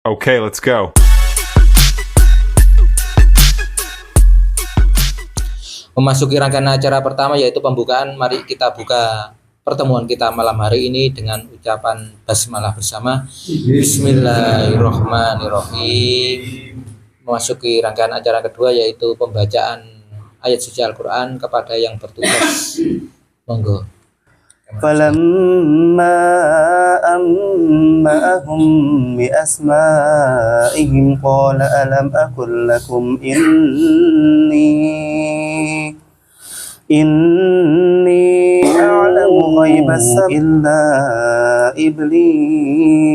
Okay, let's go. Memasuki rangkaian acara pertama yaitu pembukaan, mari kita buka pertemuan kita malam hari ini dengan ucapan basmalah bersama. Bismillahirrahmanirrahim. Memasuki rangkaian acara kedua yaitu pembacaan ayat suci Al-Quran kepada yang bertugas. Monggo. فلما أنبأهم بأسمائهم قال ألم أقل لكم إني أعلم غيب السماء إلا إبليس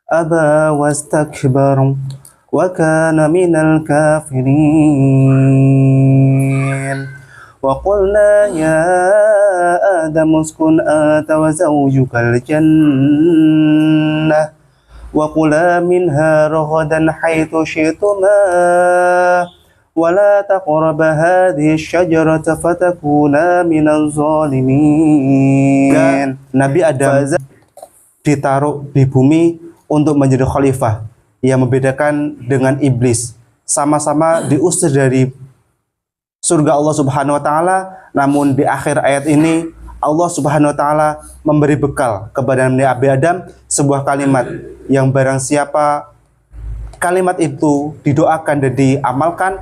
أبى واستكبر وكان من الكافرين وقلنا يا آدم اسكن أنت وزوجك الجنة وكلا منها رغدا حيث شئتما ولا تقربا هذه الشجرة فتكونا من الظالمين. Nabi Adam ditaruh di bumi untuk menjadi khalifah. Yang membedakan dengan iblis, sama-sama diusir dari surga Allah Subhanahu wa taala, namun di akhir ayat ini Allah Subhanahu wa taala memberi bekal kepada Nabi Adam sebuah kalimat yang barang siapa kalimat itu didoakan dan diamalkan,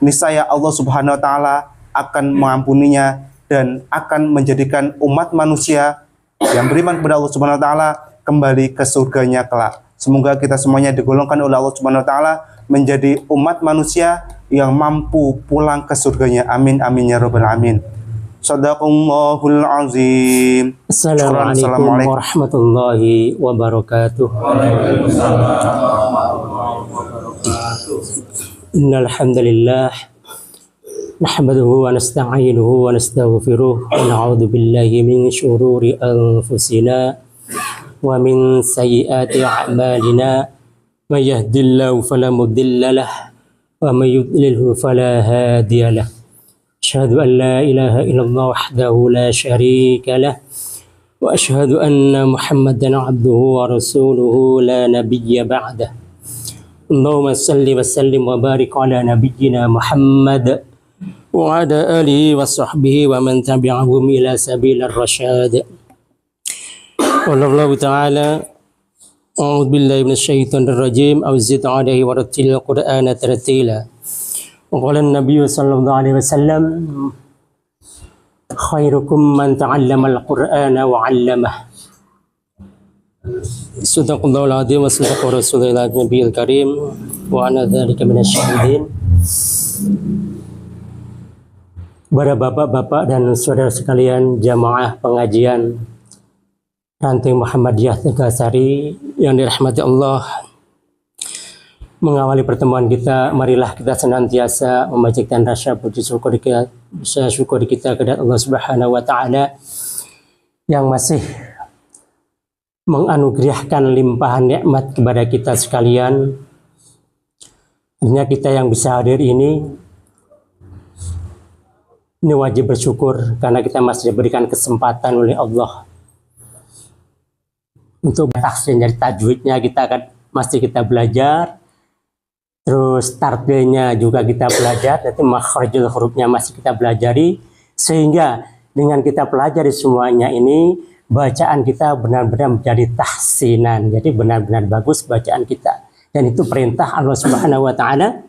niscaya Allah Subhanahu wa taala akan mengampuninya dan akan menjadikan umat manusia yang beriman kepada Allah Subhanahu wa taala kembali ke surganya kelak. Semoga kita semuanya digolongkan oleh Allah Subhanahu wa taala menjadi umat manusia yang mampu pulang ke surganya. Amin amin ya rabbal alamin. Shadaqallahul azim. Assalamualaikum warahmatullahi wabarakatuh. Innal hamdalillah nahmaduhu wa nasta'inuhu wa nastaghfiruh wa na'udzu billahi min shururi anfusina wa min sayyiati a'malina. May yahdihillahu fala mudilla lahu wa may yudlilhu fala hadiya lahu. Asyhadu an la ilaha illallah wahdahu la syarika lah wa asyhadu anna Muhammadan abduhu wa rasuluhu la nabiyya ba'dah. Allahumma salli wa sallim wa barik ala nabiyyina Muhammad wa ala alihi wa sahbihi wa man tabi'ahum ila sabilir rasyad. Wallahu ta'ala a'udzu billahi minasyaitonir rajim. Auzzid 'alaihi wa rattilil qur'ana tartila. Wa qala an-nabiy sallallahu alaihi wasallam khairukum man ta'allama al-qur'ana wa 'allamahu. Sadaqallahul 'azim wa sadaqa rasulul nabiyil karim wa ana dzalika minasyahidin. Para bapak-bapak dan saudara sekalian jamaah pengajian Ranting Muhammadiyah Tegasari yang dirahmati Allah, mengawali pertemuan kita, marilah kita senantiasa memanjatkan rasa puji syukur kita kepada Allah Subhanahu wa taala yang masih menganugerahkan limpahan nikmat kepada kita sekalian. Hanya kita yang bisa hadir ini wajib bersyukur karena kita masih diberikan kesempatan oleh Allah untuk tahsin dari tajwidnya masih kita belajar, terus tartilnya juga kita belajar, nanti makhrajul hurufnya masih kita pelajari, sehingga dengan kita pelajari semuanya ini bacaan kita benar-benar menjadi tahsinan, jadi benar-benar bagus bacaan kita, dan itu perintah Allah Subhanahu wa taala,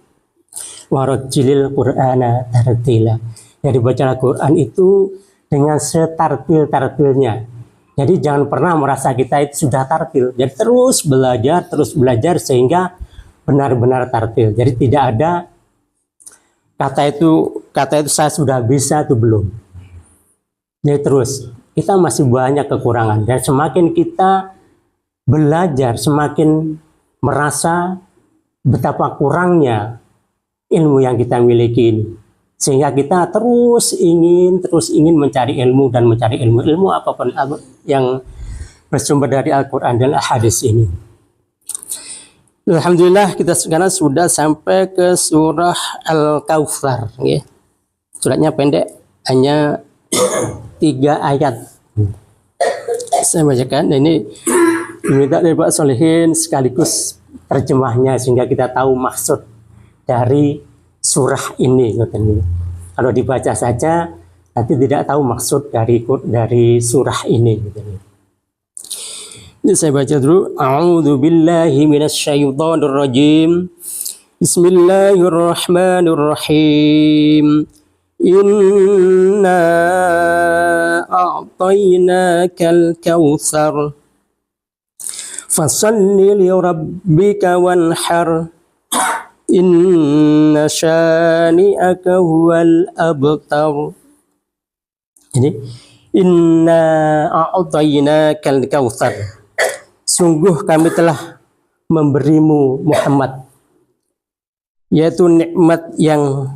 warattilil qur'ana tartila. Jadi baca Al-Quran itu dengan setartil-tartilnya. Jadi jangan pernah merasa kita itu sudah tartil. Jadi terus belajar sehingga benar-benar tartil. Jadi tidak ada kata itu saya sudah bisa itu belum. Jadi terus kita masih banyak kekurangan, dan semakin kita belajar semakin merasa betapa kurangnya ilmu yang kita miliki ini. Sehingga kita terus ingin mencari ilmu dan mencari ilmu apapun yang bersumber dari Al-Quran dan Al-Hadis ini. Alhamdulillah kita sekarang sudah sampai ke surah Al-Kautsar, ya. Suratnya pendek, hanya 3 ayat. Saya bacakan. Ini diminta dari Pak Solehin sekaligus terjemahnya sehingga kita tahu maksud dari surah ini. Kalau dibaca saja nanti tidak tahu maksud dari surah ini. Ini saya baca dulu. A'udzu billahi minasyaitonir rajim. Bismillahirrahmanirrahim. Inna a'tainakal kautsar fasalli li rabbika wanhar inna syani'aka huwal abtar. Jadi inna a'tainakal kautsar, sungguh kami telah memberimu Muhammad, yaitu nikmat yang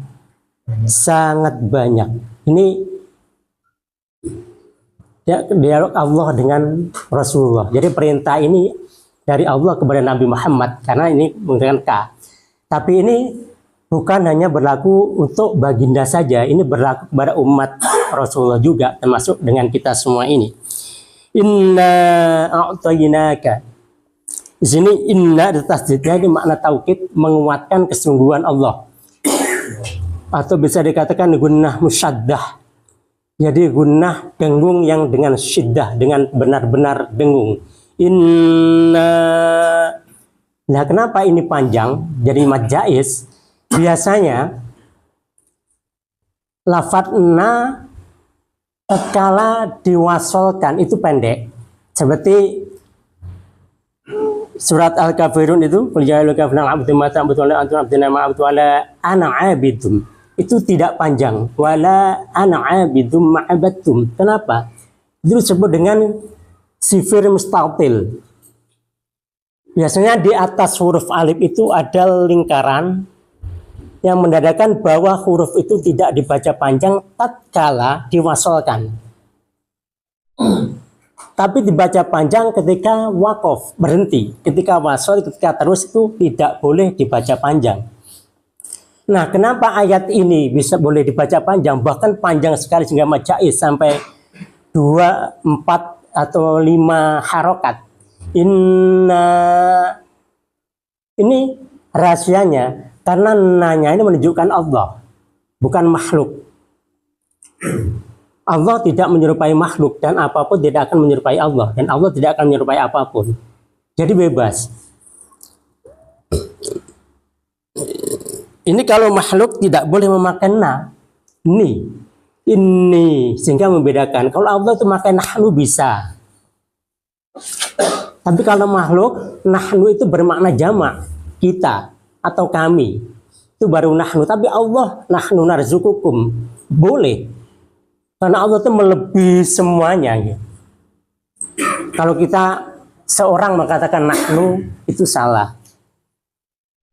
sangat banyak. Ini dialog Allah dengan Rasulullah. Jadi perintah ini dari Allah kepada Nabi Muhammad karena ini menggunakan K. Tapi ini bukan hanya berlaku untuk baginda saja, ini berlaku kepada umat Rasulullah juga, termasuk dengan kita semua ini. Inna a'tainaka. Di sini inna di tasdidnya ini makna taukid, menguatkan kesungguhan Allah. Atau bisa dikatakan gunnah musyaddah. Jadi gunnah dengung yang dengan syiddah, dengan benar-benar dengung. Inna. Nah, kenapa ini panjang? Jadi mad jaiz. Biasanya lafadz na tatkala diwasolkan itu pendek. Seperti surat Al-Kafirun itu, qul ya ayyuhal kafirun a'budu ma ta'budun wa antum abduna ma a'budu wala ana 'abidun. Itu tidak panjang. Wala ana 'abidum ma 'abadtum. Kenapa? Itu disebut dengan sifir mustatil. Biasanya di atas huruf alif itu ada lingkaran yang menandakan bahwa huruf itu tidak dibaca panjang tatkala diwasolkan. Tapi dibaca panjang ketika wakof, berhenti. Ketika wasol, ketika terus itu tidak boleh dibaca panjang. Nah, kenapa ayat ini bisa boleh dibaca panjang? Bahkan panjang sekali sehingga mad jaiz sampai 2, 4 atau 5 harokat. Inna, ini rahasianya karena nanya ini menunjukkan Allah, bukan makhluk. Allah tidak menyerupai makhluk dan apapun tidak akan menyerupai Allah, dan Allah tidak akan menyerupai apapun. Jadi bebas. Ini kalau makhluk tidak boleh memakai na, ini sehingga membedakan. Kalau Allah itu memakai nahnu bisa. Tapi kalau makhluk, nahnu itu bermakna jamak, kita atau kami. Itu baru nahnu. Tapi Allah, nahnu narzukukum, boleh. Karena Allah itu melebihi semuanya. Gitu. Kalau kita seorang mengatakan nahnu, itu salah.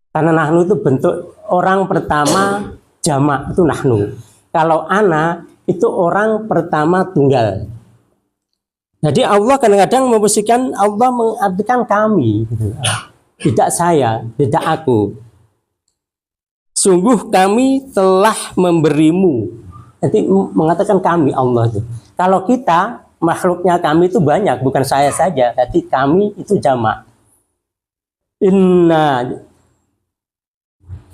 Karena nahnu itu bentuk orang pertama jamak, itu nahnu. Kalau ana, itu orang pertama tunggal. Jadi Allah kadang-kadang memposisikan, Allah mengartikan kami, gitu. Tidak saya, tidak aku. Sungguh kami telah memberimu. Nanti mengatakan kami Allah itu. Kalau kita makhluknya kami itu banyak, bukan saya saja. Jadi kami itu jamak. Inna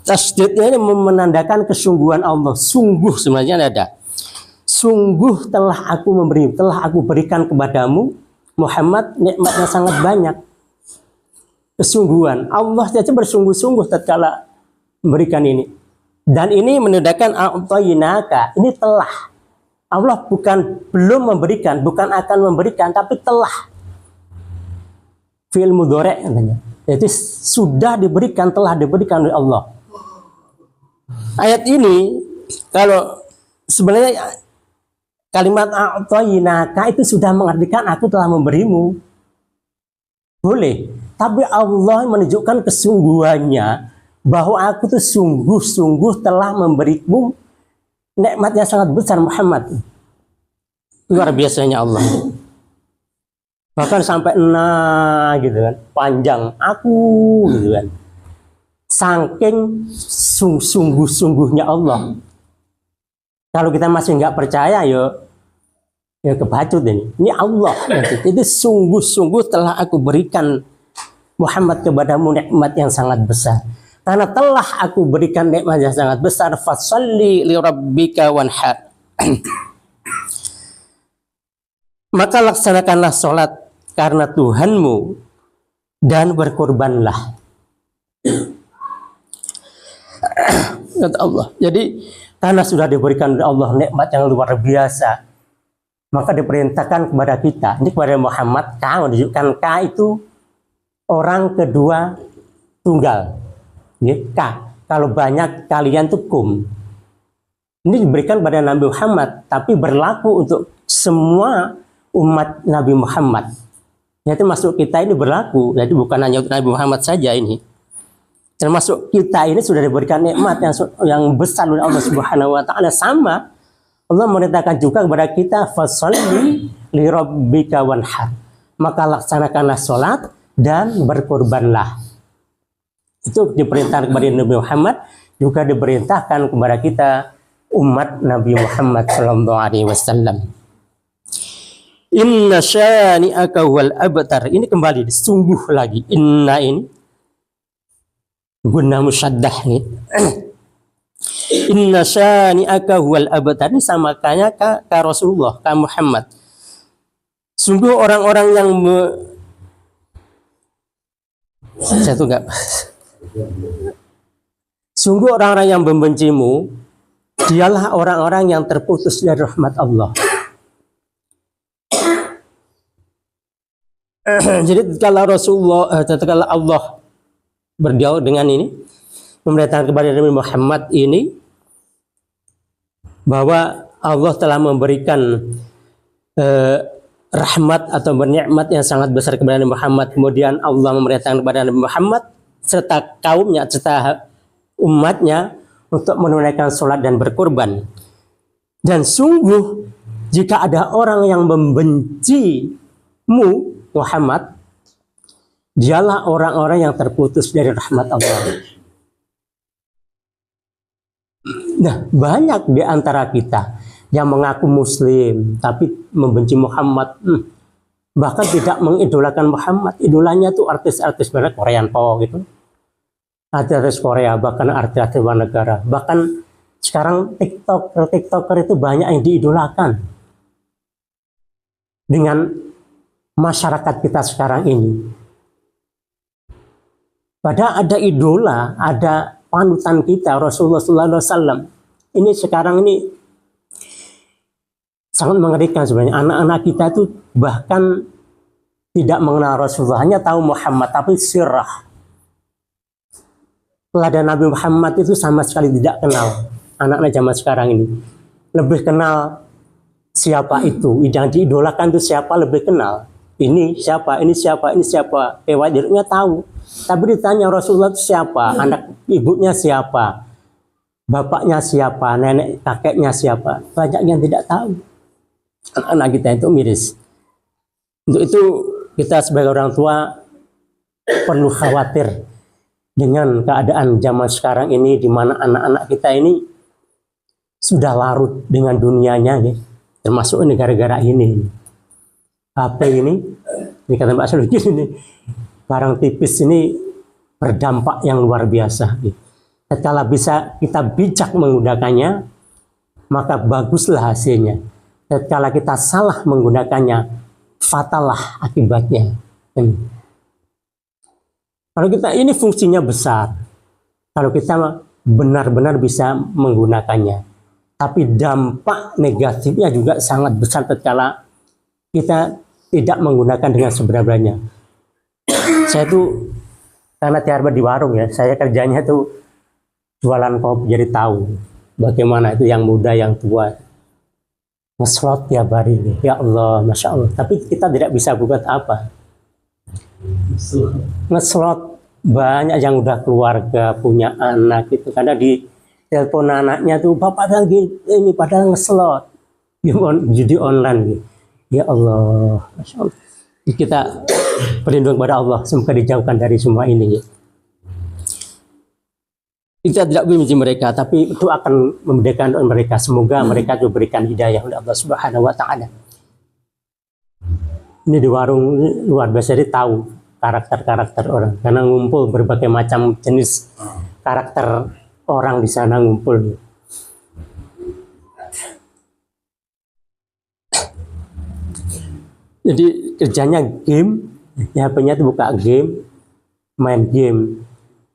tasdidnya ini menandakan kesungguhan Allah. Sungguh sebenarnya ada. Sungguh telah aku memberi, telah aku berikan kepadamu Muhammad nikmatnya sangat banyak. Kesungguhan Allah saja bersungguh-sungguh tatkala memberikan ini. Dan ini menandakan a'tainaka, ini telah. Allah bukan belum memberikan, bukan akan memberikan, tapi telah. Fi'il mudhari' namanya. Jadi sudah diberikan, telah diberikan oleh Allah. Ayat ini kalau sebenarnya kalimat a'tainaka itu sudah mengartikan aku telah memberimu. Boleh. Tapi Allah menunjukkan kesungguhannya bahwa aku tuh sungguh-sungguh telah memberimu nikmat yang sangat besar Muhammad. Luar biasanya Allah. Bahkan sampai gitu kan, panjang aku gitu kan. Saking sungguh-sungguhnya Allah. Kalau kita masih nggak percaya, yo Ya kebacut ini Allah. Itu sungguh-sungguh telah aku berikan Muhammad kepadamu nikmat yang sangat besar. Karena telah aku berikan nikmat yang sangat besar, fasalli li rabbika wanhar. Maka laksanakanlah sholat karena Tuhanmu dan berkorbanlah. Kata Allah. Jadi karena sudah diberikan oleh Allah nikmat yang luar biasa, maka diperintahkan kepada kita, ini kepada Muhammad, K menunjukkan K itu orang kedua tunggal. Ya, K. Kalau banyak kalian itu kum. Ini diberikan pada Nabi Muhammad, tapi berlaku untuk semua umat Nabi Muhammad. Jadi masuk kita ini berlaku, jadi bukan hanya untuk Nabi Muhammad saja ini. Termasuk kita ini sudah diberikan nikmat yang besar oleh Allah Subhanahu wa taala. Sama Allah merintahkan juga kepada kita, fasalli li rabbika wanhar. Maka laksanakanlah sholat dan berkorbanlah. Itu diperintahkan kepada Nabi Muhammad, juga diperintahkan kepada kita umat Nabi Muhammad sallallahu alaihi wasallam. Inna syani'aka wal abtar. Ini kembali sungguh lagi. Inna ini guna musyaddah nih. Inna syani'aka wal abtar. Ini sama kayak ka Rasulullah, ka Muhammad. Sungguh orang-orang yang saya tuh enggak. Sungguh orang-orang yang membencimu, dialah orang-orang yang terputus dari rahmat Allah. Jadi kalau Rasulullah, kalau Allah berdialog dengan ini, memerintahkan kepada Nabi Muhammad ini bahwa Allah telah memberikan rahmat atau bernikmat yang sangat besar kepada Nabi Muhammad. Kemudian Allah memerintahkan kepada Nabi Muhammad serta kaumnya, serta umatnya untuk menunaikan sholat dan berkorban. Dan sungguh jika ada orang yang membencimu Muhammad, dialah orang-orang yang terputus dari rahmat Allah. Nah, banyak di antara kita yang mengaku muslim tapi membenci Muhammad, bahkan tidak mengidolakan Muhammad. Idolanya tuh artis-artis merek Korean Po gitu, artis Korea, bahkan artis luar negara. Bahkan sekarang TikToker itu banyak yang diidolakan dengan masyarakat kita sekarang ini. Padahal ada idola, ada panutan kita Rasulullah SAW. Ini sekarang ini sangat mengerikan sebenarnya. Anak-anak kita itu bahkan tidak mengenal Rasulullah, hanya tahu Muhammad, tapi sirah. Teladan Nabi Muhammad itu sama sekali tidak kenal. Anak-anak zaman sekarang ini lebih kenal siapa itu, yang diidolakan itu siapa, lebih kenal. Ini siapa, ini siapa, ini siapa. Wajarnya tahu. Tapi ditanya Rasulullah itu siapa, anak ibunya siapa, bapaknya siapa, nenek kakeknya siapa. Banyak yang tidak tahu. Anak-anak kita itu miris. Untuk itu kita sebagai orang tua perlu khawatir dengan keadaan zaman sekarang ini, di mana anak-anak kita ini sudah larut dengan dunianya, ya. Termasuk ini gara-gara ini. HP ini kata Mbak Suluki ini, barang tipis ini berdampak yang luar biasa. Kalau bisa kita bijak menggunakannya, maka baguslah hasilnya. Kalau kita salah menggunakannya, fatallah akibatnya. Kalau kita ini fungsinya besar, kalau kita benar-benar bisa menggunakannya, tapi dampak negatifnya juga sangat besar tatkala kita tidak menggunakan dengan sebenarnya. Saya tuh karena tiap di warung ya, saya kerjanya tuh jualan kopi, jadi tahu bagaimana itu yang muda yang tua ngeslot tiap hari. Ya Allah, Masya Allah. Tapi kita tidak bisa buat apa. Ngeslot banyak yang udah keluarga, punya anak gitu. Karena di telepon anaknya tuh, bapak lagi ini padahal ngeslot judi online gitu. Ya Allah, Masya Allah. Kita berlindung kepada Allah, semoga dijauhkan dari semua ini. Kita tidak membenci mereka, tapi itu akan membedakan mereka. Semoga mereka diberikan hidayah oleh Allah Subhanahu wa Ta'ala. Ini di warung ini luar biasa, dia tahu karakter-karakter orang karena ngumpul berbagai macam jenis karakter orang di sana ngumpul. Jadi kerjanya game, ya HP-nya itu buka game, main game.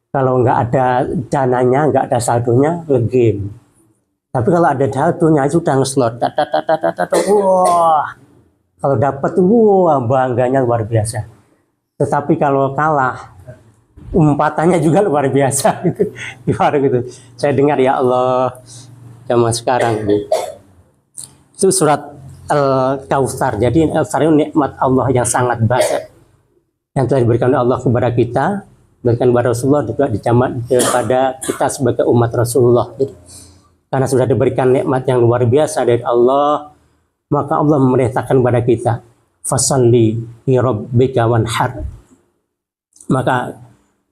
Kalau nggak ada dananya, nggak ada saldonya, nge-game. Tapi kalau ada saldonya sudah nge-slot, wah, kalau dapat, wah, bangganya luar biasa. Tetapi kalau kalah, umpatannya juga luar biasa gitu. Di warung gitu. Saya dengar, ya Allah, zaman sekarang itu surat Al-Kautsar. Jadi Al-Kautsar itu nikmat Allah yang sangat banyak yang telah diberikan oleh Allah kepada kita, diberikan kepada Rasulullah, juga dicamat kepada kita sebagai umat Rasulullah. Jadi, karena sudah diberikan nikmat yang luar biasa dari Allah, maka Allah memerintahkan kepada kita, fasalli li rabbika wanhar. Maka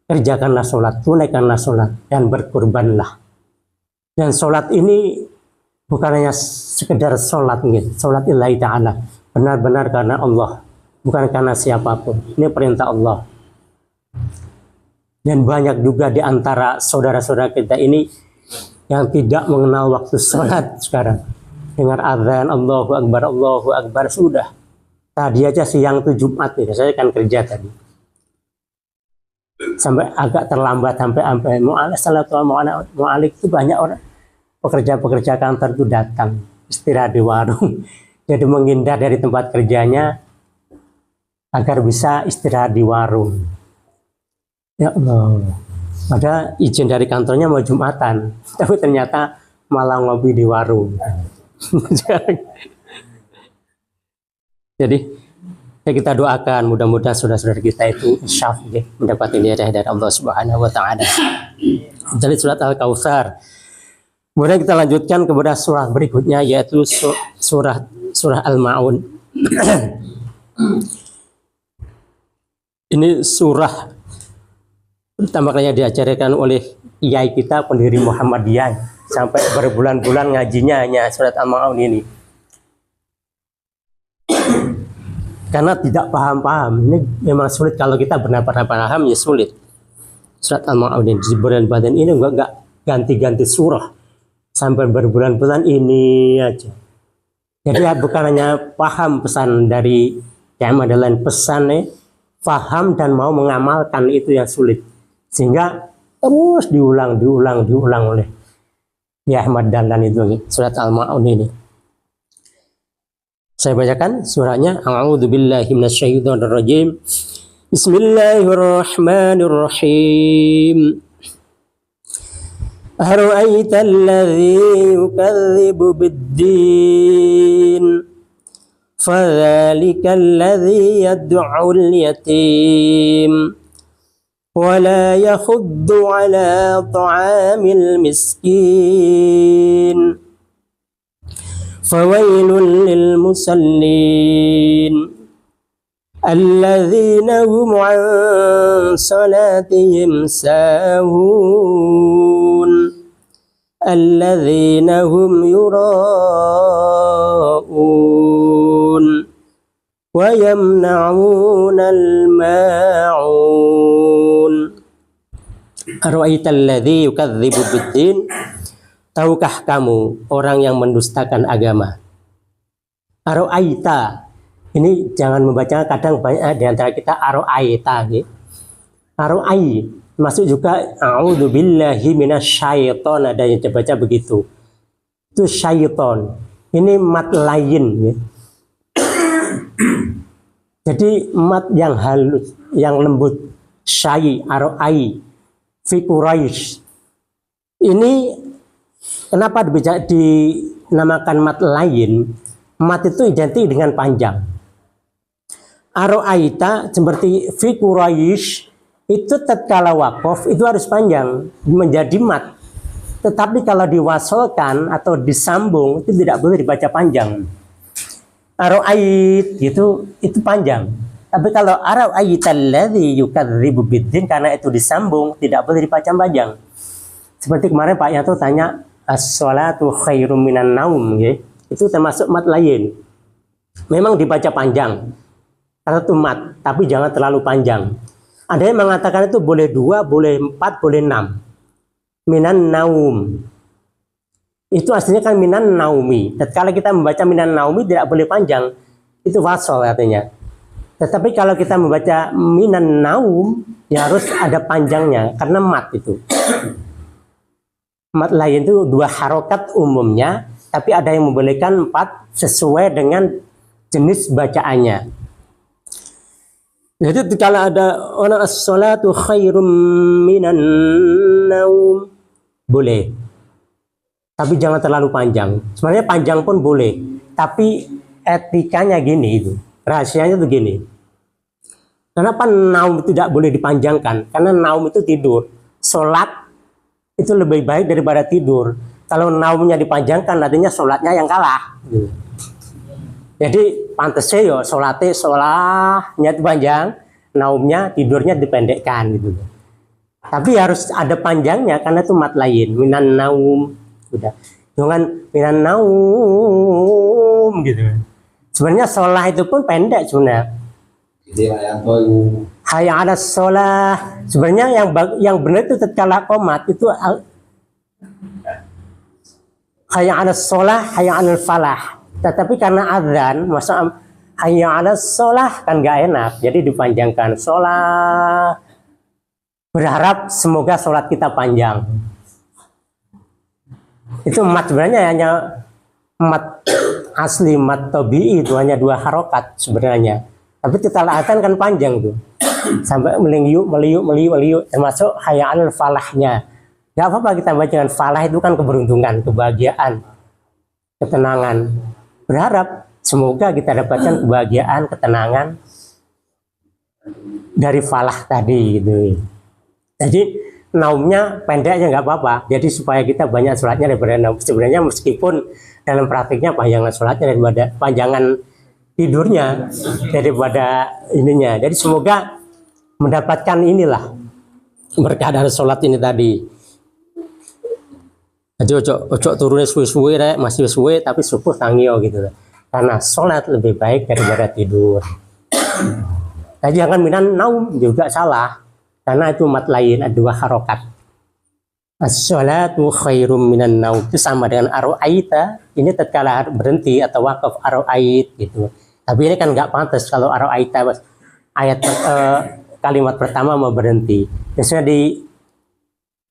kerjakanlah sholat, tunaikanlah sholat, dan berkurbanlah. Dan sholat ini bukan hanya sekedar sholat, gitu. Sholat illahi ta'ala, benar-benar karena Allah, bukan karena siapapun. Ini perintah Allah. Dan banyak juga di antara saudara-saudara kita ini yang tidak mengenal waktu sholat sekarang. Dengar azan, Allahu Akbar, sudah. Tadi aja siang itu Jumat, ya. Saya kan kerja tadi. Sampai agak terlambat, sampai mu'alik itu banyak orang. Pekerja-pekerja kantor itu datang istirahat di warung. Jadi menghindar dari tempat kerjanya agar bisa istirahat di warung. Ya Allah. Padahal izin dari kantornya mau Jumatan, tapi ternyata malah ngopi di warung. Jadi ya kita doakan mudah-mudahan saudara-saudara kita itu syaf ya, mendapat hidayah dari Allah Subhanahu wa taala. Dari surat Al-Kautsar. Kemudian kita lanjutkan kepada surah berikutnya, yaitu surah Al-Ma'un. Ini surah pertama kalinya diajarkan oleh kiai kita, pendiri Muhammadiyah, sampai berbulan-bulan ngajinya hanya surat Al-Ma'un ini. Karena tidak paham-paham, ini memang sulit. Kalau kita benar-benar paham ya sulit. Surat Al-Ma'un ini di bulan-bulan ini enggak ganti-ganti surah sampai berbulan-bulan ini aja. Jadi bukan hanya paham pesan dari yang adalah pesannya, paham dan mau mengamalkan itu yang sulit. Sehingga terus diulang oleh ya Ahmad Dahlan itu surat Al-Ma'un ini. Saya bacakan surahnya. A'udzubillahi minasyaitonirrajim. Bismillahirrahmanirrahim. أرأيت الذي يكذب بالدين فذلك الذي يدعو اليتيم ولا يحض على طعام المسكين فويل للمصلين الذين هم عن صلاتهم ساهون الذين هم يراءون ويمنعون الماعون أرأيت الذي يكذب بالدين. Tahukah kamu orang yang mendustakan agama? Ara'aita, ini jangan membaca, kadang banyak di antara kita ara'aita gitu. Ara'ai masuk juga a'udzubillahi minasyaiton, ada yang baca begitu. Itu syaiton. Ini mat lain ya. Jadi mat yang halus, yang lembut. Syai, ara'ai, fi Quraisy. Ini kenapa dinamakan mat lain? Mat itu identik dengan panjang. Ara'aita seperti fi Quraisy itu tatkala waqaf itu harus panjang menjadi mat. Tetapi kalau diwasolkan atau disambung itu tidak boleh dibaca panjang. Ara'ait itu panjang. Tapi kalau ara'aitalladzi yukadzibu biddin, karena itu disambung tidak boleh dibaca panjang. Seperti kemarin Pak Yanto tanya as-sholatu khairum minan naum ya. Itu termasuk mat lain. Memang dibaca panjang. Karena itu mat, tapi jangan terlalu panjang. Ada yang mengatakan itu boleh 2, boleh 4, boleh 6. Minan naum. Itu aslinya kan minan naumi. Kalau kita membaca minan naumi tidak boleh panjang. Itu wasol artinya. Tetapi kalau kita membaca minan naum, ya harus ada panjangnya karena mat itu. Mat lain itu 2 harokat umumnya, tapi ada yang membolehkan 4 sesuai dengan jenis bacaannya. Jadi kalau ada orang as-salatu khairum minan naum, boleh. Tapi jangan terlalu panjang. Sebenarnya panjang pun boleh. Tapi etikanya gini itu. Rahasianya tuh gini. Kenapa naum tidak boleh dipanjangkan? Karena naum itu tidur. Sholat itu lebih baik daripada tidur. Kalau naumnya dipanjangkan, artinya sholatnya yang kalah. Jadi pantasnya ya sholatnya itu panjang, naumnya tidurnya dipendekkan gitu. Tapi harus ada panjangnya karena itu mat lain. Minan naum. Udah, jangan minan naum gitu. Sebenarnya sholat itu pun pendek sebenarnya. Hayya 'alas sholah. Sebenarnya yang benar itu tatkala qomat itu hayya 'alas sholah, hayya 'alal falah. Tetapi karena azan, masa hayya 'alas sholah kan nggak enak, jadi dipanjangkan sholat. Berharap semoga sholat kita panjang. Itu mat sebenarnya hanya mat asli, mat tabi'i itu hanya 2 harokat sebenarnya. Tapi titalaatan kan panjang tuh. Sampai meliuk, termasuk hayya 'alal falahnya. Gak apa-apa kita baca dengan falah itu kan keberuntungan, kebahagiaan, ketenangan. Berharap semoga kita dapatkan kebahagiaan, ketenangan dari falah tadi gitu. Jadi naumnya pendeknya nggak apa-apa. Jadi supaya kita banyak sholatnya daripada naum. Sebenarnya meskipun dalam praktiknya panjangan sholatnya daripada panjangan tidurnya daripada ininya. Jadi semoga mendapatkan inilah berkah dari sholat ini tadi. Jadi ojo turunnya suwe-suwe masih suwe tapi subuh tangio gitu. Karena sholat lebih baik daripada tidur. Nah, jangan minan naum juga salah. Karena itu mat lain, ada 2 harokat. As-sholatu khairum minan naum. Itu sama dengan aro'aita. Ini tatkala berhenti atau wakaf aro'ait gitu. Tapi ini kan nggak pantas kalau aro'aita ayat kalimat pertama mau berhenti. Biasanya di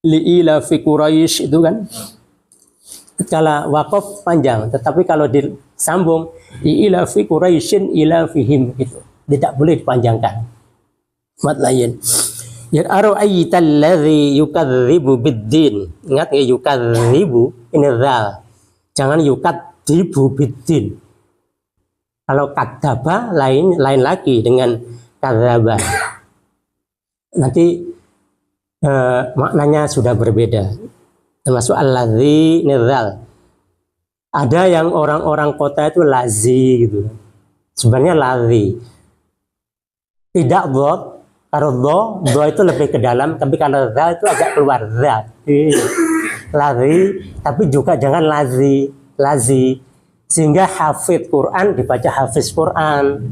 li'ila fi Quraisy itu kan tatkala wakaf panjang. Tetapi kalau disambung li'ila fi Quraisyin ila fihim gitu. Tidak boleh dipanjangkan. Mat lain. Ya ara'aita allazi yukadzibu biddin. Ingat ya, yukadzibu ini zal. Jangan yukadzibu biddin. Kalau kadzaba lain lagi dengan kadzaba. Nanti maknanya sudah berbeda. Termasuk allazi ini zal. Ada yang orang-orang kota itu lazi gitu. Sebenarnya lazi. Tidak dhad. Kalau do itu lebih ke dalam, tapi kalau za itu agak keluar za. Lazi, tapi juga jangan lazi. Sehingga hafid Quran dibaca hafiz Quran.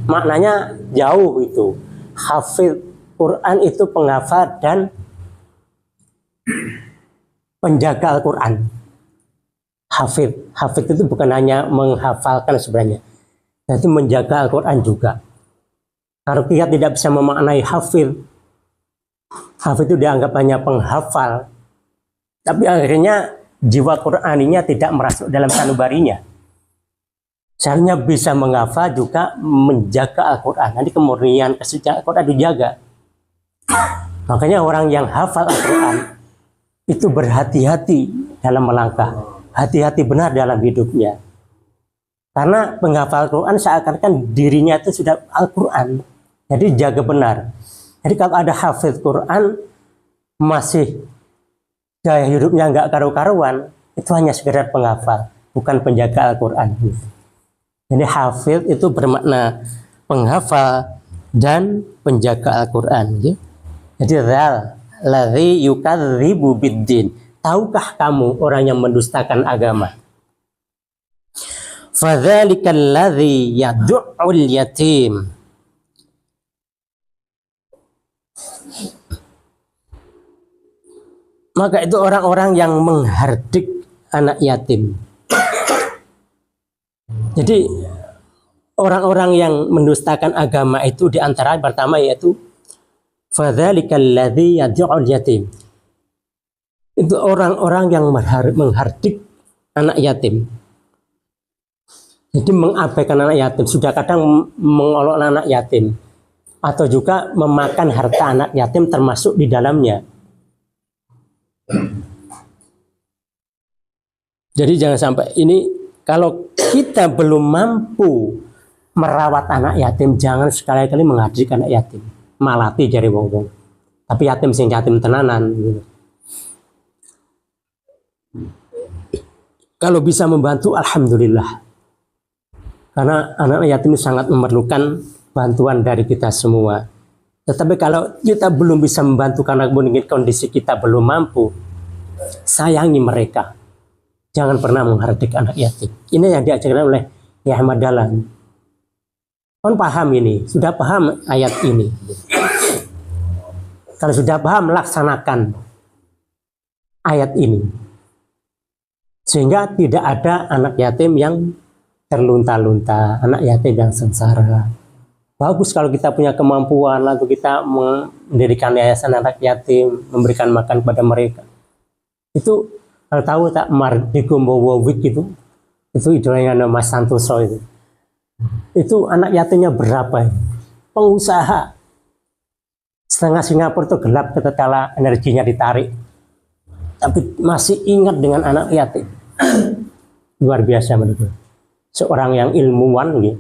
Maknanya jauh itu. Hafid Quran itu penghafal dan penjaga Al-Quran. Hafid itu bukan hanya menghafalkan sebenarnya, tapi menjaga Al-Quran juga. Kalau kita tidak bisa memaknai hafid itu dianggap hanya penghafal, tapi akhirnya jiwa Qur'aninya tidak merasuk dalam sanubarinya. Seharusnya bisa menghafal juga menjaga Al-Quran. Nanti kemurnian, kesucian Al-Quran dijaga. Makanya orang yang hafal Al-Quran itu berhati-hati dalam melangkah, hati-hati benar dalam hidupnya. Karena penghafal Al-Quran seakan-akan dirinya itu sudah Al-Quran. Jadi jaga benar. Jadi kalau ada hafid Quran masih gaya hidupnya nggak karu-karuan, itu hanya sekedar penghafal, bukan penjaga Al-Quran. Jadi hafid itu bermakna penghafal dan penjaga Al-Quran. Jadi zal ladzi yukadzibu biddin. Tahukah kamu orang yang mendustakan agama? Fadzalikal ladzi yad'ul yatim. Maka itu orang-orang yang menghardik anak yatim. Jadi orang-orang yang mendustakan agama itu diantara pertama yaitu fadzalikal ladzi yad'ul yatim. Itu orang-orang yang menghardik anak yatim. Jadi mengabaikan anak yatim, sudah kadang mengolok anak yatim atau juga memakan harta anak yatim termasuk di dalamnya. Jadi jangan sampai ini, kalau kita belum mampu merawat anak yatim, jangan sekali-kali menghardik anak yatim. Malati jari wong-wong. Tapi yatim sing yatim tenanan gitu. Kalau bisa membantu, alhamdulillah. Karena anak yatim sangat memerlukan bantuan dari kita semua. Tetapi kalau kita belum bisa membantu karena mungkin kondisi kita belum mampu, sayangi mereka. Jangan pernah menghardik anak yatim. Ini yang diajarkan oleh Yai Ahmad Dahlan. Kon paham ini, sudah paham ayat ini. Kalau sudah paham, laksanakan ayat ini. Sehingga tidak ada anak yatim yang terlunta-lunta, anak yatim yang sengsara. Bagus kalau kita punya kemampuan, lalu kita mendirikan yayasan anak yatim, memberikan makan kepada mereka. Itu kalau tahu tak Mardiko Mbowowik itu idolanya Mas Santoso itu. Itu anak yatimnya berapa? Pengusaha. Setengah Singapura itu gelap ketika energinya ditarik. Tapi masih ingat dengan anak yatim. Luar biasa menurut. Seorang yang ilmuwan gitu.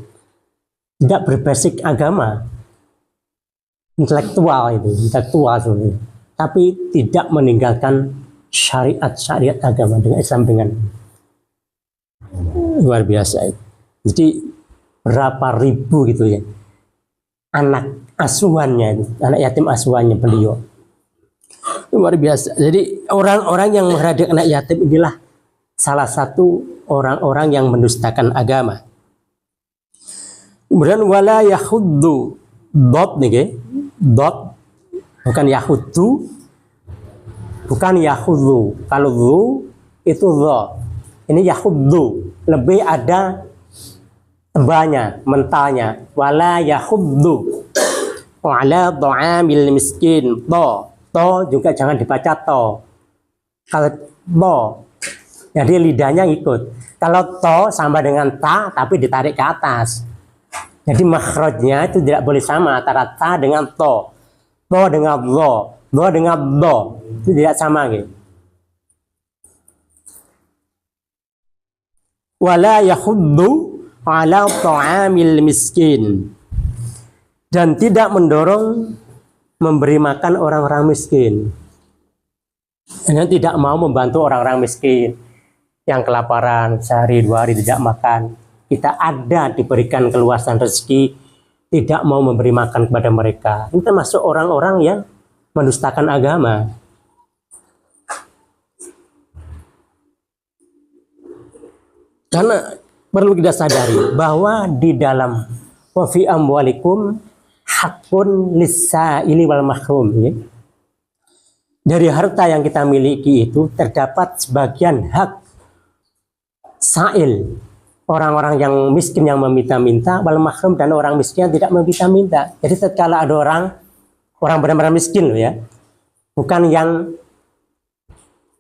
Tidak berbasis agama, intelektual sebenarnya. Tapi tidak meninggalkan syariat agama dengan Islam dengan luar biasa itu. Jadi berapa ribu gitu ya anak asuhannya, anak yatim asuhannya beliau, luar biasa. Jadi orang-orang yang menghardik anak yatim inilah salah satu orang-orang yang mendustakan agama. Kemudian wala yahuddu, dot nih, dot bukan yahuddu, bukan yahuddu. Kalau dhu itu dho. Ini yahuddu, lebih ada tebanya, mentalnya. Wala yahuddu ala ta'amil miskin. To juga jangan dibaca to. Kalau to, jadi lidahnya ikut. Kalau to sama dengan ta, tapi ditarik ke atas. Jadi makhrajnya itu tidak boleh sama antara ta dengan to dengan lo dengan do, itu tidak sama gitu. Wala yahuddu ala ta'amil miskin, dan tidak mendorong memberi makan orang-orang miskin. Dan tidak mau membantu orang-orang miskin yang kelaparan sehari dua hari tidak makan. Kita ada diberikan keluasan rezeki, tidak mau memberi makan kepada mereka. Ini termasuk orang-orang yang mendustakan agama. Karena perlu kita sadari bahwa di dalam wa fi amwalikum haqqun lis-sa'ili wal mahrum, ya. Dari harta yang kita miliki itu terdapat sebagian hak sa'il, orang-orang yang miskin yang meminta-minta, wal mahrum, dan orang miskin yang tidak meminta-minta. Jadi tatkala ada orang benar-benar miskin loh ya, bukan yang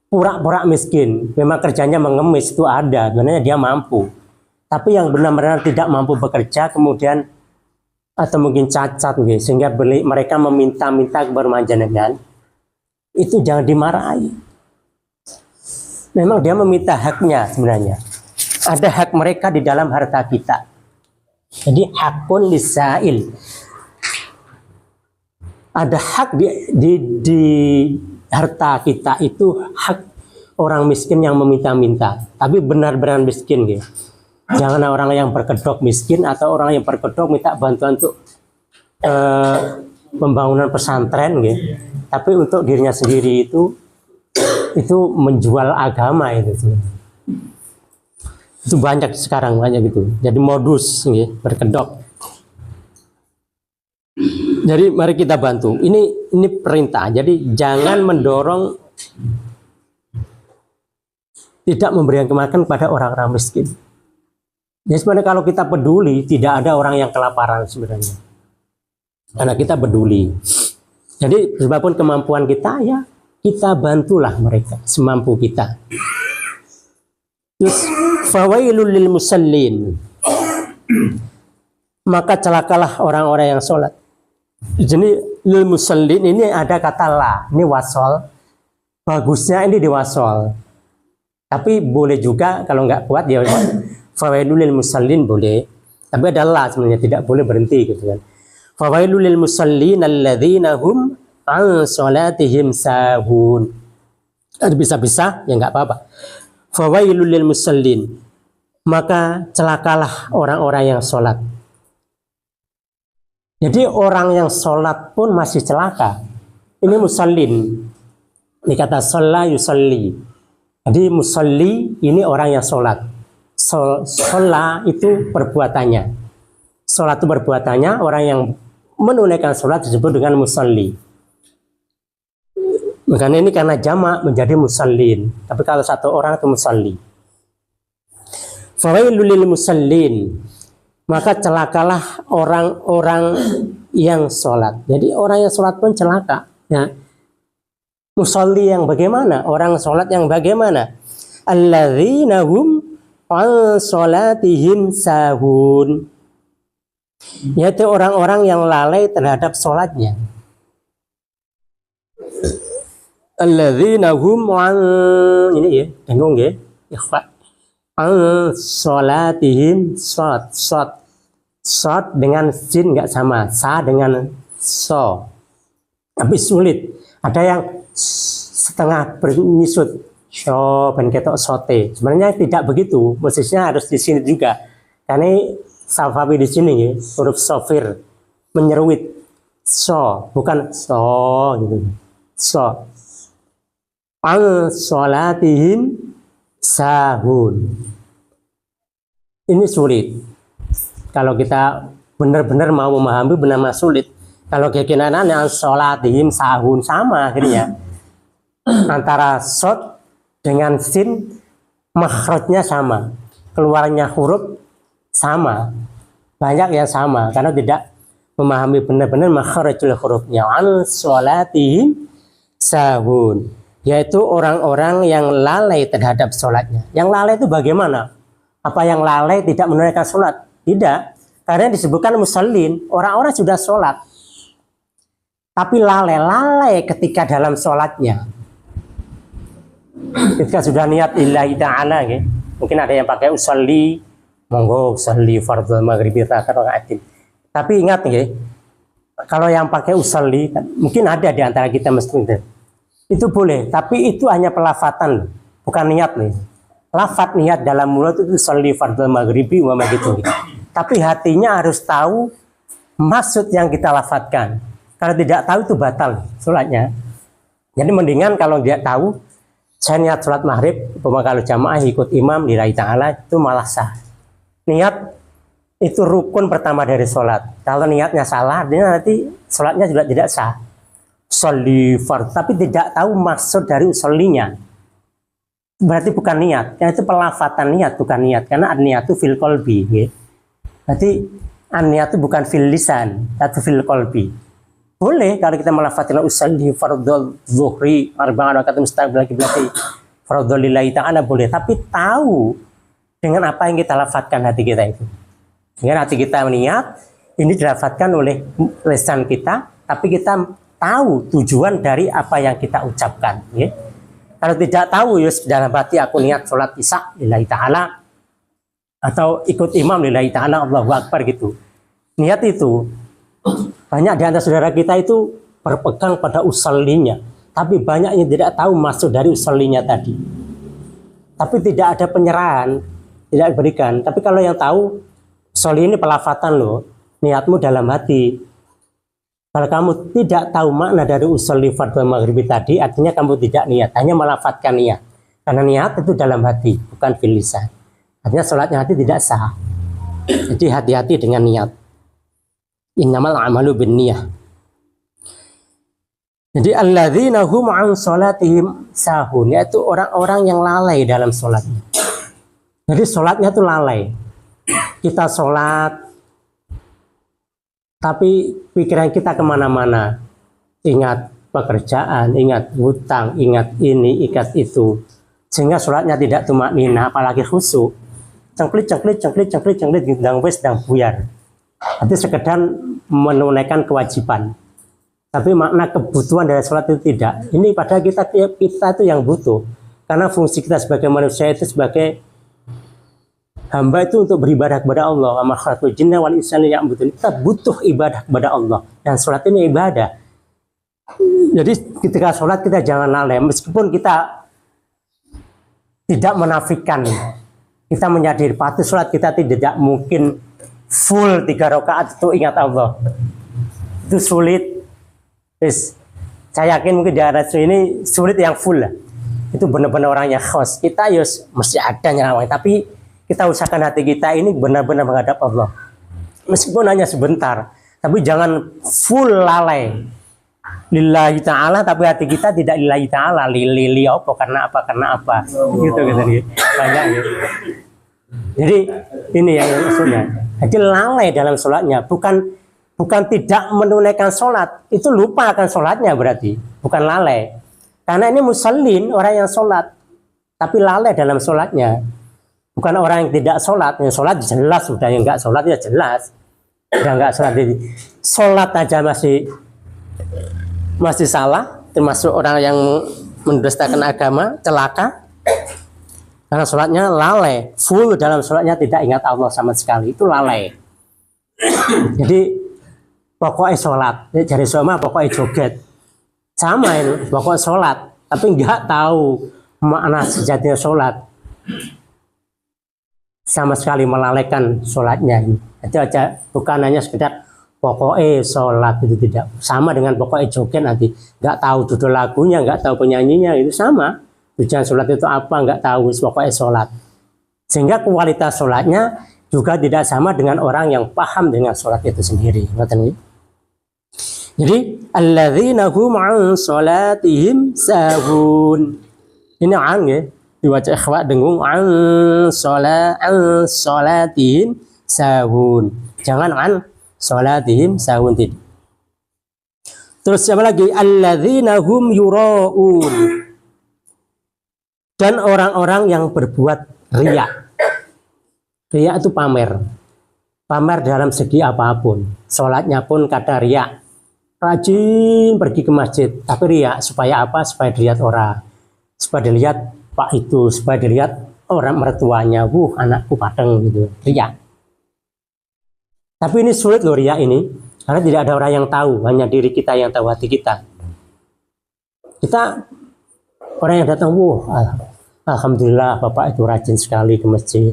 pura-pura miskin, memang kerjanya mengemis, itu ada, sebenarnya dia mampu. Tapi yang benar-benar tidak mampu bekerja, kemudian atau mungkin cacat gitu, sehingga mereka meminta-minta kepada panjenengan, itu jangan dimarahi. Memang dia meminta haknya sebenarnya. Ada hak mereka di dalam harta kita. Jadi hakun lisail. Ada hak di harta kita, itu hak orang miskin yang meminta-minta. Tapi benar-benar miskin gitu. Jangan orang yang berkedok miskin atau orang yang berkedok minta bantuan untuk pembangunan pesantren gitu. Tapi untuk dirinya sendiri itu menjual agama itu sebenarnya. Itu banyak sekarang, banyak gitu. Jadi modus ya, berkedok. Jadi mari kita bantu. Ini perintah. Jadi jangan mendorong tidak memberikan makan kepada orang-orang miskin. Jadi sebenarnya kalau kita peduli, tidak ada orang yang kelaparan sebenarnya. Karena kita peduli. Jadi sebabpun kemampuan kita, ya kita bantulah mereka semampu kita. Terus fawailul lil musallin, maka celakalah orang-orang yang sholat. Jadi lil musallin ini ada kata la, ini wasol. Bagusnya ini diwasol. Tapi boleh juga kalau nggak kuat ya fawailul lil musallin boleh. Tapi ada la sebenarnya, tidak boleh berhenti gitu kan. Fawailul lil musallin alladzina hum an sholatihim sahun. Bisa-bisa ya nggak apa-apa. Fawailul lil musallin, maka celakalah orang-orang yang sholat. Jadi orang yang sholat pun masih celaka. Ini musallin. Ini kata sholla yusalli. Jadi musalli ini orang yang sholat. Sholla itu perbuatannya. Sholat itu perbuatannya. Orang yang menunaikan sholat disebut dengan musalli. Makanya ini karena jamak menjadi musallin. Tapi kalau satu orang itu musalli. Fawailul lil musallin, maka celakalah orang-orang yang sholat. Jadi orang yang sholat pun celaka. Ya. Musalli yang bagaimana? Orang sholat yang bagaimana? Alladzina hum an sholatihim sahun. Yaitu orang-orang yang lalai terhadap sholatnya. Alladzina hum an, ini ya, dengung ya, ikhfa. An sholatihim shot dengan sin nggak sama, sa dengan so. Tapi sulit. Ada yang setengah bernyisut, so ben ketok sote. Sebenarnya tidak begitu, mestinya harus di sini juga. Karena Safawi di sini ya, huruf sofir menyeruit so, bukan so gitu. So. An sholatihim sahun. Ini sulit. Kalau kita benar-benar mau memahami, benar-benar sulit. Kalau keyakinan yang sholatihim sahun sama akhirnya. Antara shot dengan sin makhrajnya sama. Keluarnya huruf sama. Banyak yang sama karena tidak memahami benar-benar makhrajul hurufnya. An sholatihim sahun. Yaitu orang-orang yang lalai terhadap sholatnya. Yang lalai itu bagaimana? Apa yang lalai tidak menunaikan sholat? Tidak. Karena disebutkan musallin, orang-orang sudah sholat. Tapi lalai ketika dalam sholatnya. Ketika sudah niat lillahi ta'ala, ya. Mungkin ada yang pakai usalli, monggo usalli fardhu maghribi raka'atin. Tapi ingat ya, kalau yang pakai usalli, mungkin ada di antara kita mesti itu boleh, tapi itu hanya pelafatan, bukan niat nih. Lafat niat dalam mulut itu sholli fardhu maghribi wa gitu. Tapi hatinya harus tahu maksud yang kita lafatkan. Kalau tidak tahu itu batal sholatnya. Jadi mendingan kalau dia tahu, saya niat sholat maghrib, kalau jamaah ikut imam lillahi ta'ala, itu malah sah. Niat itu rukun pertama dari sholat. Kalau niatnya salah, nanti sholatnya juga tidak sah. Sholli fardhu, tapi tidak tahu maksud dari usollinya. Berarti bukan niat, karena itu pelafatan niat, bukan niat. Karena an-niat itu fil qalbi. Ya. Berarti an-niat itu bukan fil lisan, tapi fil qalbi. Boleh kalau kita melafatkan usolli fardhu zuhri arba'an rakaat mustaqbil qiblati fardhu lillahi ta'ala boleh, tapi tahu dengan apa yang kita lafatkan hati kita itu. Dengan hati kita niat, ini dilafatkan oleh lisan kita, tapi kita tahu tujuan dari apa yang kita ucapkan. Ya. Kalau tidak tahu, ya dalam hati aku niat sholat isya lillahi ta'ala, atau ikut imam lillahi ta'ala, Allahu Akbar gitu. Niat itu, banyak di antara saudara kita itu berpegang pada usallinya, tapi banyak yang tidak tahu maksud dari usallinya tadi. Tapi tidak ada penyerahan, tidak diberikan. Tapi kalau yang tahu, usalli ini pelafatan loh, niatmu dalam hati. Kalau kamu tidak tahu makna dari usolli fardhu maghribi tadi, artinya kamu tidak niat, hanya melafatkan niat. Karena niat itu dalam hati, bukan fil lisan. artinya sholatnya nanti tidak sah. Jadi hati-hati dengan niat. Innamal a'malu binniyah. Jadi alladzina hum an sholatihim sahun, yaitu orang-orang yang lalai dalam sholatnya. Jadi sholatnya itu lalai. Kita sholat, tapi pikiran kita kemana-mana. Ingat pekerjaan, ingat hutang, ingat ini, ingat itu. Sehingga sholatnya tidak tumaknina, apalagi khusyuk. Cengklit, gendang wes, sedang buyar. Nanti sekedar menunaikan kewajiban. Tapi makna kebutuhan dari sholat itu tidak. Ini padahal kita itu yang butuh. Karena fungsi kita sebagai manusia itu sebagai hamba itu untuk beribadah kepada Allah. Wa ma khalaqtul jinna wal insa liya'budun. Kita butuh ibadah kepada Allah. Dan sholat ini ibadah. Jadi ketika sholat kita jangan lalai. Meskipun kita tidak menafikan, kita menyadari patuh sholat kita tidak mungkin full 3 rakaat itu ingat Allah. Itu sulit. Terus, saya yakin mungkin di atas ini sulit yang full lah. Itu benar-benar orang yang khos. Kita yus mesti ada nyawa, tapi kita usahakan hati kita ini benar-benar menghadap Allah. Meskipun hanya sebentar, tapi jangan full lalai. Lillahi ta'ala, tapi hati kita tidak lillahi ta'ala. Lili apa? Karena apa? Gitu. Banyak gitu. Jadi ini yang maksudnya. Jadi lalai dalam sholatnya, bukan tidak menunaikan sholat, itu lupa akan sholatnya berarti, bukan lalai. Karena ini musallin, orang yang sholat, tapi lalai dalam sholatnya. Bukan orang yang tidak sholat, yang sholat jelas sudah, yang nggak sholat ya jelas, yang nggak sholat jadi sholat aja masih salah, termasuk orang yang mendustakan agama, celaka. Karena sholatnya lalai, full dalam sholatnya tidak ingat Allah sama sekali, itu lalai. Jadi pokoknya sholat, jadi sama pokoknya joget, sama itu, pokoknya sholat, tapi nggak tahu makna sejatinya sholat, sama sekali melalaikan sholatnya. Itu aja, bukan hanya sekedar pokoknya sholat, itu tidak sama dengan pokoknya joget nanti, nggak tahu judul lagunya, nggak tahu penyanyinya, itu sama. Tujuan sholat itu apa nggak tahu, pokoknya sholat. Sehingga kualitas sholatnya juga tidak sama dengan orang yang paham dengan sholat itu sendiri. Jadi alladzina hum an sholatihim sahun. Ini an ya, dibaca ikhwa dengung an sholatihim sahun. Jangan an sholatihim sahun tidak. Terus siapa lagi? Alladzina hum yura'un. Dan orang-orang yang berbuat riya. Riya itu pamer. Pamer dalam segi apapun. Sholatnya pun kata riya. Rajin pergi ke masjid. Tapi riya supaya apa? Supaya dilihat orang. Supaya dilihat pak itu. Supaya dilihat orang mertuanya. Anakku padang gitu. Riya. Tapi ini sulit loh riya ini. Karena tidak ada orang yang tahu. Hanya diri kita yang tahu hati kita. Kita orang yang datang, alhamdulillah Bapak itu rajin sekali ke masjid.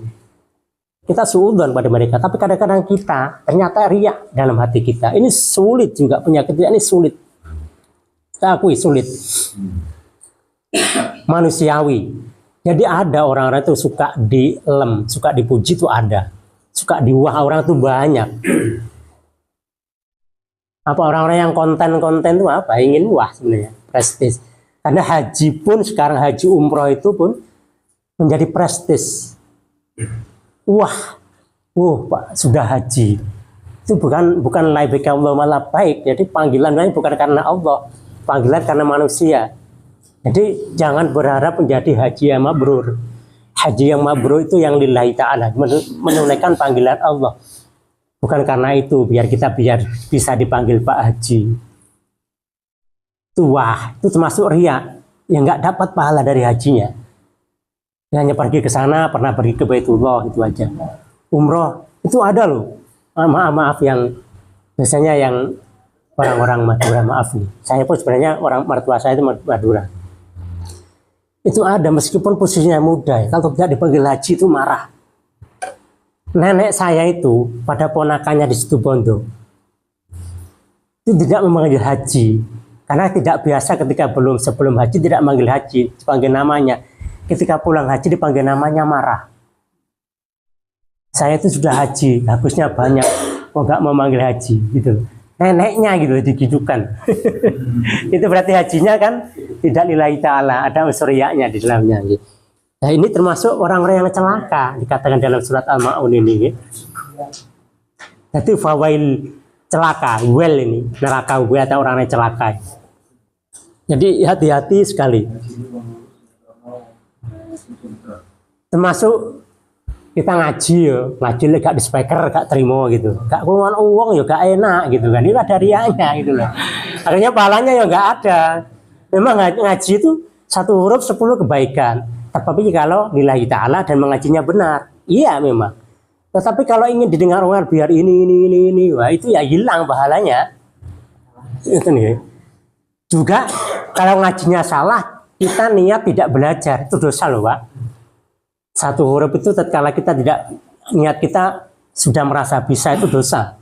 Kita suudzon pada mereka, tapi kadang-kadang kita ternyata riya dalam hati kita. Ini sulit juga, penyakit ini sulit. Kita akui sulit. Manusiawi. Jadi ada orang-orang itu suka dilem, suka dipuji itu ada. Suka diwah orang itu banyak. Apa orang-orang yang konten itu apa? Ingin wah sebenarnya, prestis. Karena haji pun sekarang haji umroh itu pun menjadi prestis. Wah, Pak sudah haji. Itu bukan laibika Allah malah baik. Jadi panggilan lain bukan karena Allah, panggilan karena manusia. Jadi jangan berharap menjadi haji yang mabrur. Haji yang mabrur itu yang lillahi ta'ala, menunaikan panggilan Allah. Bukan karena itu biar bisa dipanggil Pak Haji. Wah, itu termasuk riya yang nggak dapat pahala dari hajinya. Dia hanya pergi ke sana, pernah pergi ke Baitullah, itu aja. Umroh itu ada loh. Maaf yang biasanya yang orang-orang Madura, maaf nih. Saya pun sebenarnya orang mertua saya itu Madura. Itu ada meskipun posisinya muda. Kalau tidak dipanggil haji itu marah. Nenek saya itu pada ponakannya di Situbondo itu tidak memanggil haji. Karena tidak biasa ketika sebelum haji tidak manggil haji, dipanggil namanya. Ketika pulang haji dipanggil namanya marah. Saya itu sudah haji, bagusnya banyak, kok nggak mau manggil haji gitu. Neneknya gitu dihidupkan. Itu berarti hajinya kan tidak lillahi ta'ala, ada unsur riyanya di dalamnya gitu. Nah, ini termasuk orang-orang yang celaka dikatakan dalam surat Al-Ma'un ini gitu. Jadi fawail celaka, well ini neraka well atau orang yang celaka. Jadi hati-hati sekali. Termasuk kita ngaji ya, ngaji gak di speaker, gak terima gitu, gak keluar uang ya gak enak gitu kan, ini ada riaknya gitu loh. Akhirnya pahalanya ya gak ada. Memang ngaji itu 1 huruf 10 kebaikan, tapi kalau lillahi ta'ala dan mengajinya benar, iya memang. Tetapi kalau ingin didengar orang biar ini, wah itu ya hilang pahalanya. Itu nih. Juga kalau ngajinya salah, kita niat tidak belajar, itu dosa loh Pak. 1 huruf itu tatkala kita tidak niat kita sudah merasa bisa, itu dosa.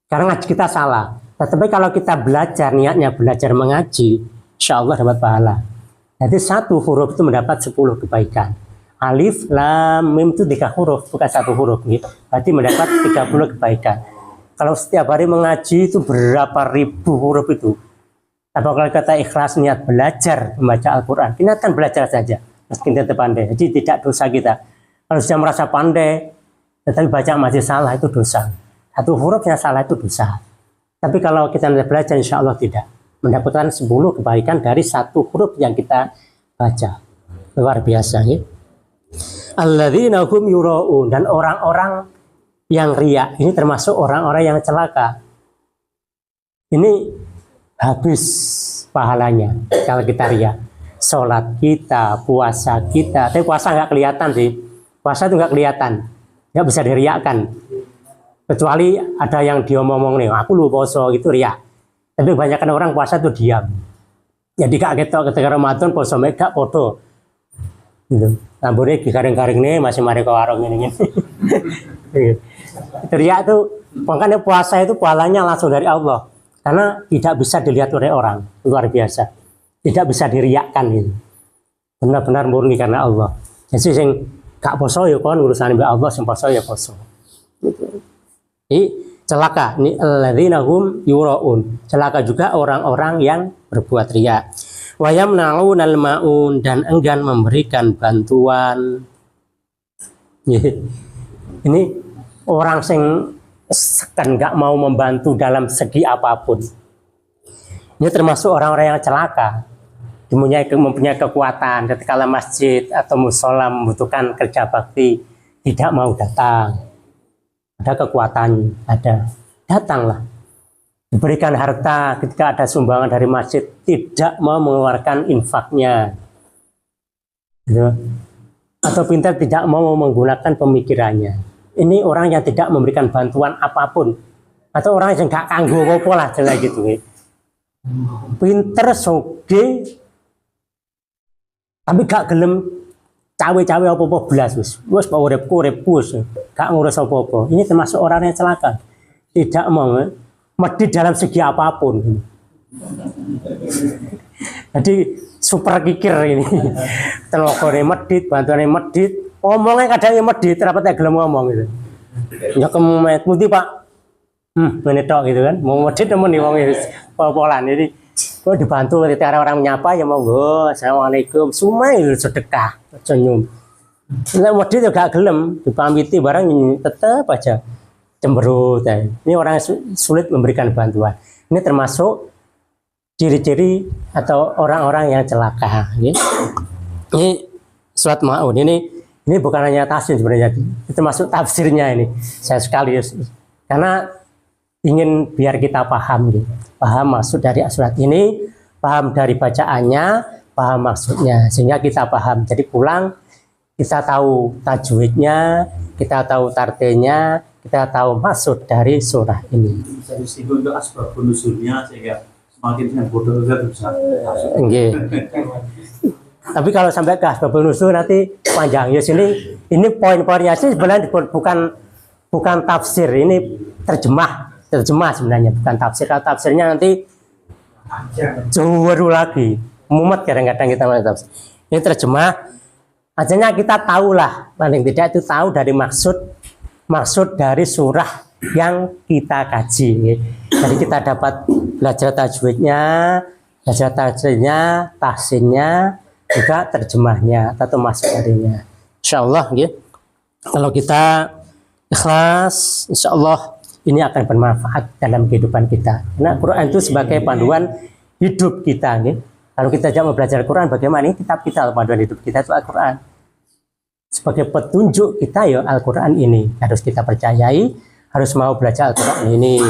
Karena ngaji kita salah. Tetapi kalau kita belajar, niatnya belajar mengaji, insya Allah dapat pahala. Jadi 1 huruf itu mendapat 10 kebaikan. Alif, lam, mim itu 3 huruf, bukan 1 huruf. Gitu. Berarti mendapat 30 kebaikan. Kalau setiap hari mengaji itu berapa ribu huruf itu. Tapi kalau kita ikhlas niat belajar membaca Al-Quran, kita kan belajar saja. Meski kita pandai, jadi tidak dosa kita. Kalau sudah merasa pandai, tetapi baca masih salah, itu dosa. 1 huruf yang salah itu dosa. Tapi kalau kita belajar, insya Allah tidak. Mendapatkan 10 kebaikan dari 1 huruf yang kita baca. Luar biasa ya. Alladzina hum yura'un, dan orang-orang yang riya, ini termasuk orang-orang yang celaka. Ini habis pahalanya kalau kita riya. Sholat kita, puasa kita, tapi puasa nggak kelihatan sih. Puasa itu nggak kelihatan, nggak bisa diriakan. Kecuali ada yang dia ngomong nih, aku lu poso itu riak. Tapi kebanyakan orang puasa itu diam. Jadi gak ketok ketika Ramadan poso mereka foto. Gitu. Rambutnya garing-garing nih masih mari ke warung ini. Riak itu, makanya puasa itu pahalanya langsung dari Allah. Karena tidak bisa dilihat oleh orang, luar biasa. Tidak bisa diriakkan gitu. Benar-benar murni karena Allah. Jadi sing gak poso ya kon urusan mbak Allah, sing poso ya poso. Gitu. Ini celaka. Ini alladzina hum yura'un. Celaka juga orang-orang yang berbuat riya. Wa yamna'unal ma'un, dan enggan memberikan bantuan. Ini orang sing sekan gak mau membantu dalam segi apapun. Ini termasuk orang-orang yang celaka. Mempunyai kekuatan ketika masjid atau musola membutuhkan kerja bakti, tidak mau datang. Ada kekuatan, ada, datanglah. Diberikan harta ketika ada sumbangan dari masjid, tidak mau mengeluarkan infaknya. Gitu. Atau pintar tidak mau menggunakan pemikirannya. Ini orang yang tidak memberikan bantuan apapun. Atau orang yang gak kanggo apa lah jelas gitu. Pinter soge tapi gak gelem cawe-cawe apa-apa belas wis mau uripku gak ngurus apa-apa. Ini termasuk orang yang celaka, tidak mau medit dalam segi apapun. Jadi super kikir ini. Tenogone medit, bantuane medit, ngomongnya kadang medit rapat tak gelem ngomong gitu. Ya kemet muti Pak. Ngene tok gitu kan. Mau medit temen wong wis polan. Jadi kalau dibantu ketika orang menyapa ya monggo, assalamualaikum, semua itu sedekah, senyum. Nek medit juga gak gelem, dipamiti barang tetap aja cemberut. Ini orang sulit memberikan bantuan. Ini termasuk ciri-ciri atau orang-orang yang celaka. Ini surat Ma'un. Ini bukan hanya tafsir sebenarnya, itu termasuk tafsirnya ini. Saya sekali karena ingin biar kita paham gitu. Paham maksud dari surat ini, paham dari bacaannya, paham maksudnya, sehingga kita paham. Jadi pulang kita tahu tajwidnya, kita tahu tartenya, kita tahu maksud dari surah ini. Bisa disinggung untuk asbabun nuzulnya sehingga semakin yang bodoh bisa masuk. Okay. Tapi kalau sampai ke asbabun nuzul nanti panjang. Ya sini ini poin-poinnya sih sebenarnya bukan tafsir, ini terjemah sebenarnya, bukan tafsir. Kalau tafsirnya nanti jauh lagi mumet, kadang-kadang kita mau tafsir. Ini terjemah, akhirnya kita tahulah, paling tidak itu tahu dari maksud maksud dari surah yang kita kaji. Jadi kita dapat belajar tajwidnya, tahsinnya, juga terjemahnya atau masuk darinya. Insyaallah ya. Kalau kita ikhlas, insyaallah ini akan bermanfaat dalam kehidupan kita. Karena Quran itu sebagai panduan hidup kita. Ya. Kalau kita tidak mau belajar Quran, bagaimana? Ini kitab kita, panduan hidup kita itu Al-Quran. Sebagai petunjuk kita ya Al-Quran ini harus kita percayai, harus mau belajar Al-Quran ini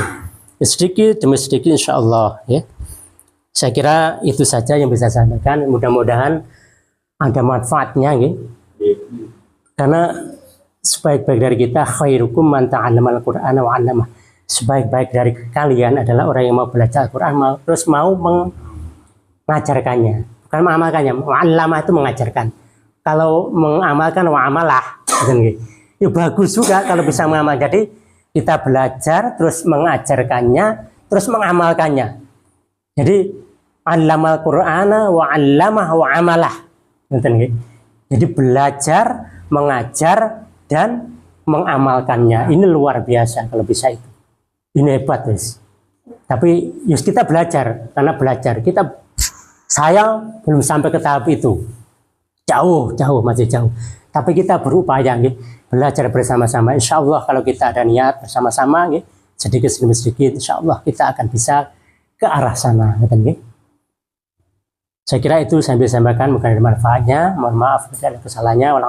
sedikit demi sedikit insyaallah ya. Saya kira itu saja yang bisa saya sampaikan. Mudah-mudahan ada manfaatnya ya. Karena sebaik-baik dari kita khairukum man ta'allamal Qur'ana wa 'allamah. Sebaik-baik dari kalian adalah orang yang mau belajar Al-Qur'an terus mau mengajarkannya. Bukan mengamalkannya. Wa'allamah itu mengajarkan. Kalau mengamalkan wa'amalah itu bagus juga kalau bisa mengamal. Jadi kita belajar terus mengajarkannya, terus mengamalkannya. Jadi 'allamal Qur'ana wa 'allamah wa 'amalah. Jadi belajar, mengajar dan mengamalkannya. Ini luar biasa kalau bisa itu. Ini hebat, guys. Tapi kita belajar, karena belajar saya belum sampai ke tahap itu. Jauh, masih jauh. Tapi kita berupaya belajar bersama-sama. Insya Allah kalau kita ada niat bersama-sama, sedikit demi sedikit, insya Allah kita akan bisa ke arah sana. Saya kira itu saya bisa sampaikan, mungkin ada manfaatnya. Mohon maaf jika ada kesalahannya.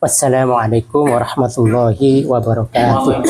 Wassalamualaikum warahmatullahi wabarakatuh.